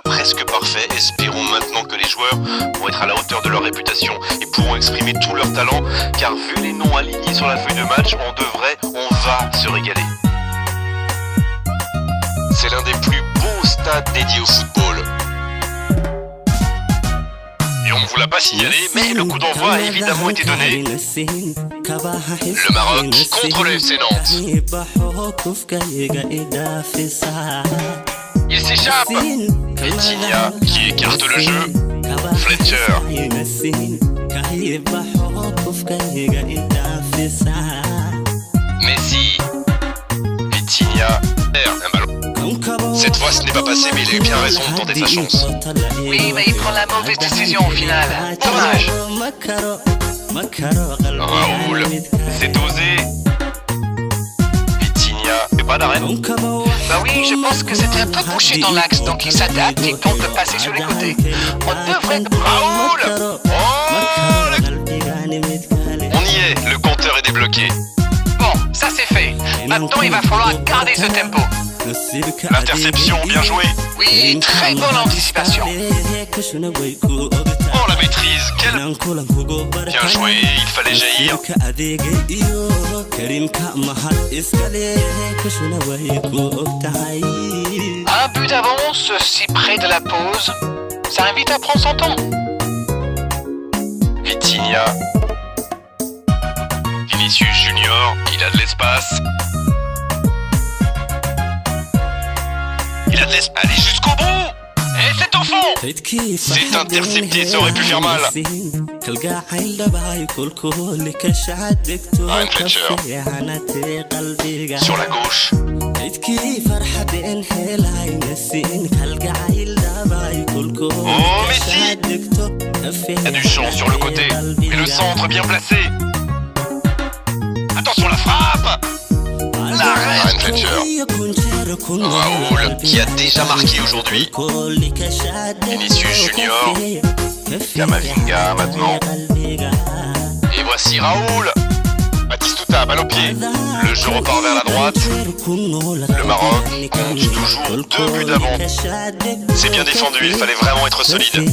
Presque parfait, espérons maintenant que les joueurs vont être à la hauteur de leur réputation et pourront exprimer tout leur talent, car vu les noms alignés sur la feuille de match, on va se régaler. C'est l'un des plus beaux stades dédiés au football. Et on ne vous l'a pas signalé, mais le coup d'envoi a évidemment été donné. Le Maroc contre le FC Nantes. Il s'échappe. Vitinha qui écarte le jeu. Fletcher. Messi. Vitinha perd un ballon. Cette fois ce n'est pas passé, mais il a eu bien raison de tenter sa chance. Oui, mais il prend la mauvaise décision au final. Dommage. Raoul, c'est osé. Vitinha, et pas d'arrêt. Bah oui, je pense que c'était un peu couché dans l'axe, donc il s'adapte et tente de passer sur les côtés. On devrait... Raoul. On y est, le compteur est débloqué. Bon, ça c'est fait. Maintenant, il va falloir garder ce tempo. L'interception, bien joué. Oui, très bonne anticipation. Oh, la maîtrise, quel... Bien joué, il fallait jaillir. Un but d'avance, si près de la pause, ça invite à prendre son temps. Vitinha. Vinicius Junior, il a de l'espace. Il a de l'espace. Allez jusqu'au bout. Et c'est au fond. C'est intercepté, ça aurait pu faire mal. Ryan Fletcher. Sur la gauche. Oh, Messi. Il y a du champ sur le côté. Et le centre bien placé. Attention la frappe. L'arrêt. Ryan Fletcher. Raoul, qui a déjà marqué aujourd'hui. Vinicius Junior. Kamavinga maintenant. Et voici Raoul. Batistuta, balle au pied. Le jeu repart vers la droite. Le Maroc compte toujours 2 buts d'avance. C'est bien défendu, il fallait vraiment être solide.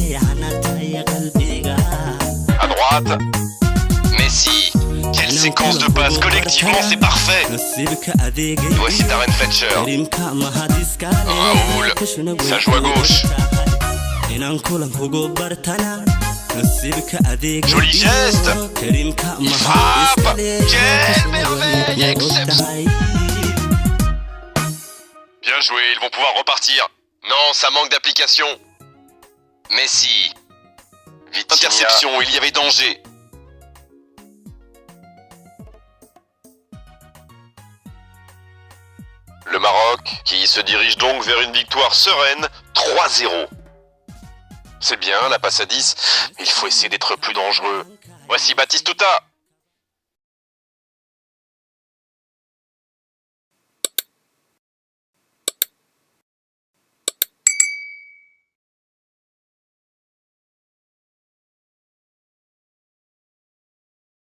À droite. Messi. Quelle séquence de passes, collectivement c'est parfait. Et voici Darren Fletcher. Raoul, ça joue à gauche. Joli geste. Il frappe. Quelle merveille, exceptionnel. Bien joué, ils vont pouvoir repartir. Non, ça manque d'application. Messi. Interception, il y avait danger. Le Maroc, qui se dirige donc vers une victoire sereine, 3-0. C'est bien, la passe à 10, mais il faut essayer d'être plus dangereux. Voici Batistuta.